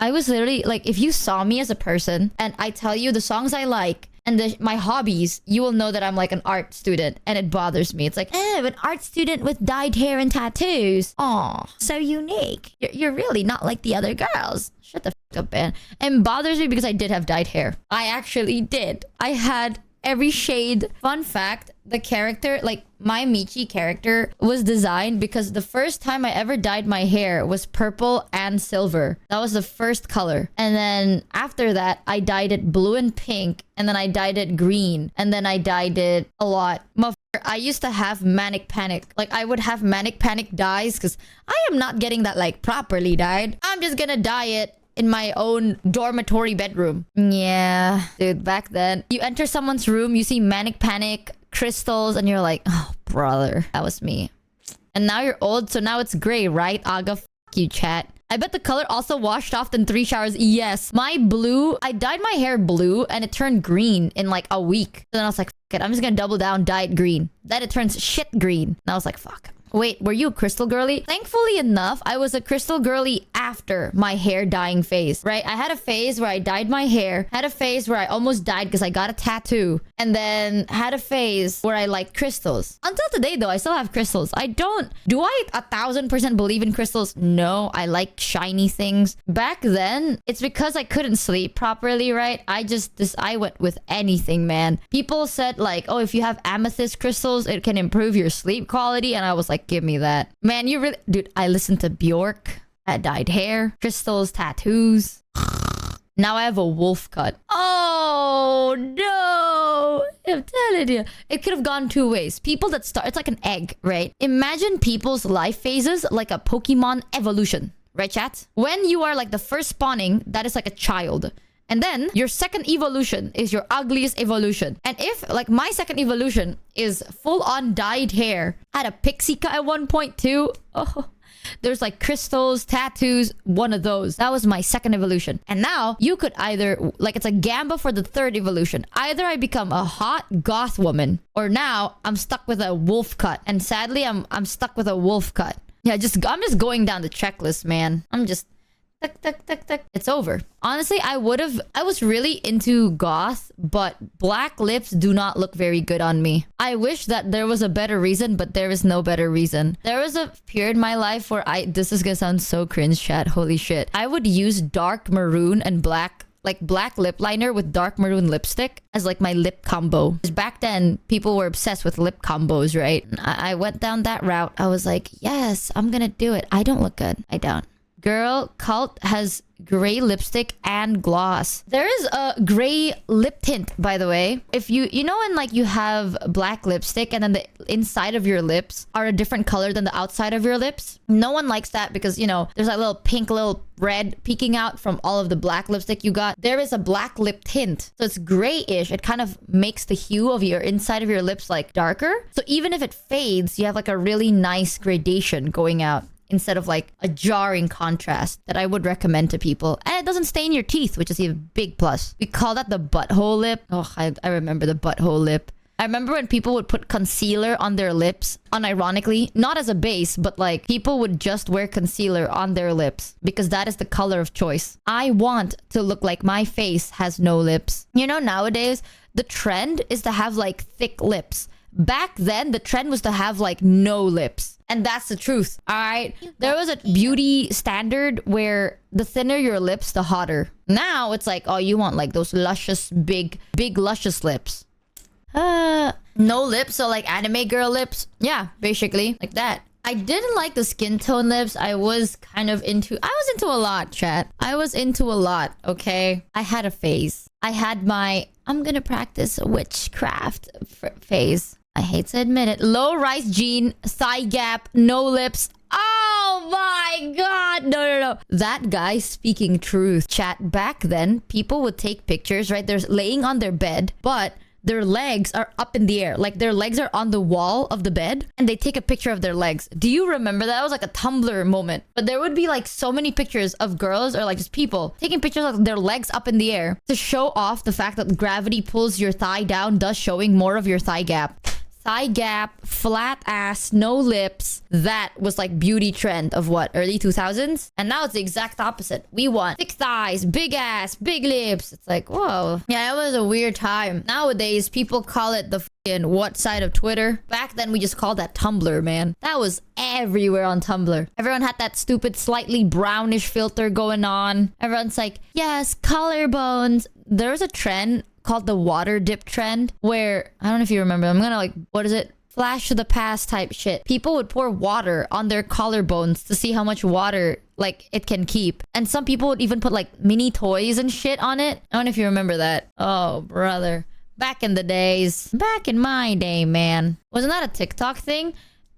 I was literally like, if you saw me as a person and I tell you the songs I like and my hobbies, you will know that I'm like an art student, and it bothers me. It's like, an art student with dyed hair and tattoos. Aw, so unique. You're really not like the other girls. Shut the fuck up, man. And bothers me because I did have dyed hair. I actually did. I had every shade. Fun fact, the character, like my Michi character, was designed because the first time I ever dyed my hair was purple and silver. That was the first color. And then after that, I dyed it blue and pink. And then I dyed it green. And then I dyed it a lot. I used to have manic panic. Like, I would have manic panic dyes because I am not getting that like properly dyed. I'm just gonna dye it in my own dormitory bedroom. Yeah, dude, back then, you enter someone's room, you see manic panic, crystals, and you're like, oh, brother, that was me. And now you're old, so now it's gray, right? Aga, f you, chat. I bet the color also washed off in 3 showers. Yes. My blue, I dyed my hair blue and it turned green in like a week. Then I was like, fuck it, I'm just gonna double down, dye it green. Then it turns shit green. And I was like, fuck. Wait, were you a crystal girly? Thankfully enough, I was a crystal girly after my hair dyeing phase, right? I had a phase where I dyed my hair, had a phase where I almost died because I got a tattoo, and then had a phase where I liked crystals. Until today, though, I still have crystals. Do I 1000% believe in crystals? No, I like shiny things. Back then, it's because I couldn't sleep properly, right? I went with anything, man. People said like, oh, if you have amethyst crystals, it can improve your sleep quality, and I was like, give me that. Man, you really... Dude, I listened to Bjork. I had dyed hair, crystals, tattoos. Now I have a wolf cut. Oh, no. I'm telling you. It could have gone 2 ways. People that start... It's like an egg, right? Imagine people's life phases like a Pokemon evolution. Right, chat? When you are like the first spawning, that is like a child. And then your second evolution is your ugliest evolution. And if like my second evolution is full on dyed hair, I had a pixie cut at one point too. Oh, there's like crystals, tattoos, one of those. That was my second evolution. And now you could either, like, it's a gamble for the third evolution. Either I become a hot goth woman, or now I'm stuck with a wolf cut. And sadly, I'm stuck with a wolf cut. Yeah, I'm just going down the checklist, man. I'm just... Tuck, tuck, tuck, tuck. It's over. Honestly, I was really into goth, but black lips do not look very good on me. I wish that there was a better reason, but there is no better reason. There was a period in my life where this is gonna sound so cringe, chat. Holy shit. I would use dark maroon and black, like black lip liner with dark maroon lipstick as like my lip combo. Because back then, people were obsessed with lip combos, right? I went down that route. I was like, yes, I'm gonna do it. I don't look good. I don't. Girl, Cult has gray lipstick and gloss. There is a gray lip tint, by the way. If you know when like you have black lipstick and then the inside of your lips are a different color than the outside of your lips? No one likes that because, you know, there's that little pink, little red peeking out from all of the black lipstick you got. There is a black lip tint. So it's grayish. It kind of makes the hue of your inside of your lips like darker. So even if it fades, you have like a really nice gradation going out, instead of like a jarring contrast that I would recommend to people. And it doesn't stain your teeth, which is a big plus. We call that the butthole lip. Oh, I remember the butthole lip. I remember when people would put concealer on their lips, unironically, not as a base, but like people would just wear concealer on their lips because that is the color of choice. I want to look like my face has no lips. You know, nowadays, the trend is to have like thick lips. Back then, the trend was to have like no lips. And that's the truth, all right? There was a beauty standard where the thinner your lips, the hotter. Now it's like, oh, you want like those luscious, big luscious lips. No lips, so like anime girl lips. Yeah, basically like that. I didn't like the skin tone lips. I was into a lot, chat. I was into a lot, okay? I had a phase. I had my, I'm gonna practice witchcraft phase. I hate to admit it. Low rise jean, thigh gap, no lips. Oh my god. No. That guy speaking truth. Chat, back then, people would take pictures, right? They're laying on their bed, but their legs are up in the air. Like their legs are on the wall of the bed and they take a picture of their legs. Do you remember that? That was like a Tumblr moment. But there would be like so many pictures of girls or like just people taking pictures of their legs up in the air to show off the fact that gravity pulls your thigh down, thus showing more of your thigh gap. thigh gap, flat ass, no lips. That was like beauty trend of what, early 2000s? And now it's the exact opposite. We want thick thighs, big ass, big lips. It's like, whoa. Yeah, it was a weird time. Nowadays, people call it the fucking what side of Twitter. Back then, we just called that Tumblr, man. That was everywhere on Tumblr. Everyone had that stupid, slightly brownish filter going on. Everyone's like, yes, collarbones. There's a trend called the water dip trend where, I don't know if you remember, I'm gonna like, what is it? Flash to the past type shit. People would pour water on their collarbones to see how much water like it can keep. And some people would even put like mini toys and shit on it. I don't know if you remember that. Oh, brother. Back in the days. Back in my day, man. Wasn't that a TikTok thing?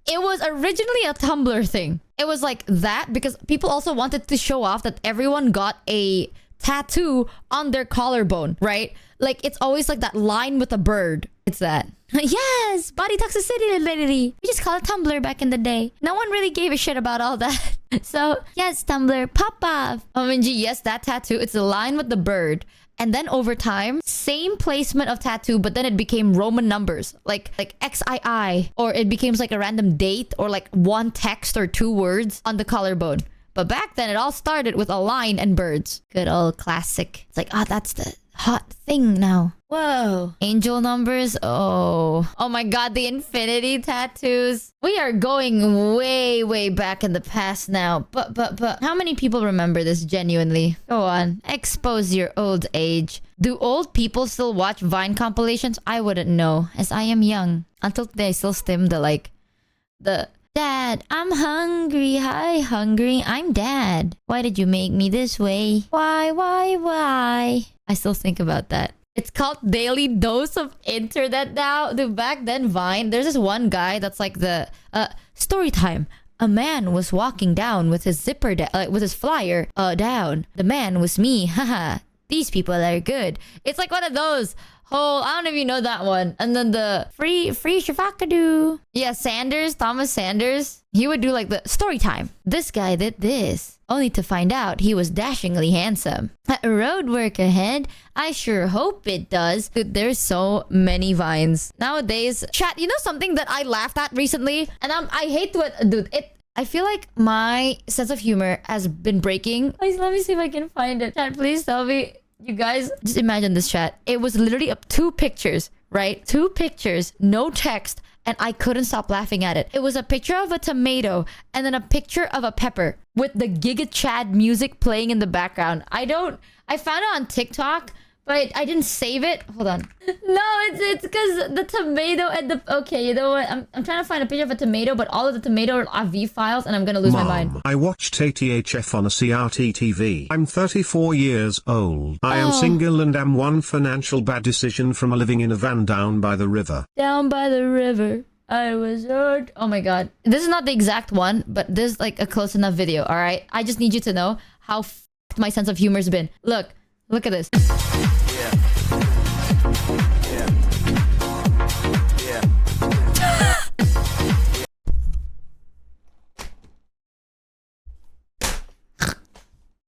It was originally a Tumblr thing. It was like that because people also wanted to show off that everyone got a tattoo on their collarbone, right? Like, it's always like that line with a bird. It's that. Yes! Body toxicity, lady. We just call it Tumblr back in the day. No one really gave a shit about all that. So, yes, Tumblr, pop off. OMG, yes, that tattoo. It's a line with the bird. And then over time, same placement of tattoo, but then it became Roman numbers. Like XII. Or it becomes like a random date or like one text or two words on the collarbone. But back then, it all started with a line and birds. Good old classic. It's like, ah, that's the hot thing now. Whoa. Angel numbers. Oh my god, the infinity tattoos. We are going way back in the past now. But how many people remember this genuinely? Go on. Expose your old age. Do old people still watch Vine compilations? I wouldn't know, as I am young. Until today, I still stim the Dad, I'm hungry. Hi, hungry. I'm Dad. Why did you make me this way? Why? I still think about that. It's called Daily Dose of Internet now. Dude, back then, Vine, there's this one guy that's like the... story time. A man was walking down with his zipper... with his flyer down. The man was me. Haha. These people are good. It's like one of those... Oh, I don't know if you know that one. And then the free shavakadu. Yeah, Thomas Sanders. He would do like the story time. This guy did this. Only to find out he was dashingly handsome. Road work ahead. I sure hope it does. Dude, there's so many Vines. Nowadays, chat, you know something that I laughed at recently? And I hate to... Dude, I feel like my sense of humor has been breaking. Please, let me see if I can find it. Chat, please tell me. You guys, just imagine this, chat. It was literally two pictures, right? Two pictures, no text, and I couldn't stop laughing at it. It was a picture of a tomato and then a picture of a pepper with the Giga Chad music playing in the background. I found it on TikTok, but I didn't save it. Hold on. No, it's because the tomato and the... Okay, you know what? I'm trying to find a picture of a tomato, but all of the tomato are AV files, and I'm gonna lose my mind. I watched ATHF on a CRT TV. I'm 34 years old. I am single and am one financial bad decision from living in a van down by the river. Down by the river. I was hurt. Oh my god. This is not the exact one, but this is like a close enough video, alright? I just need you to know how f***ed my sense of humor's been. Look at this. Yeah.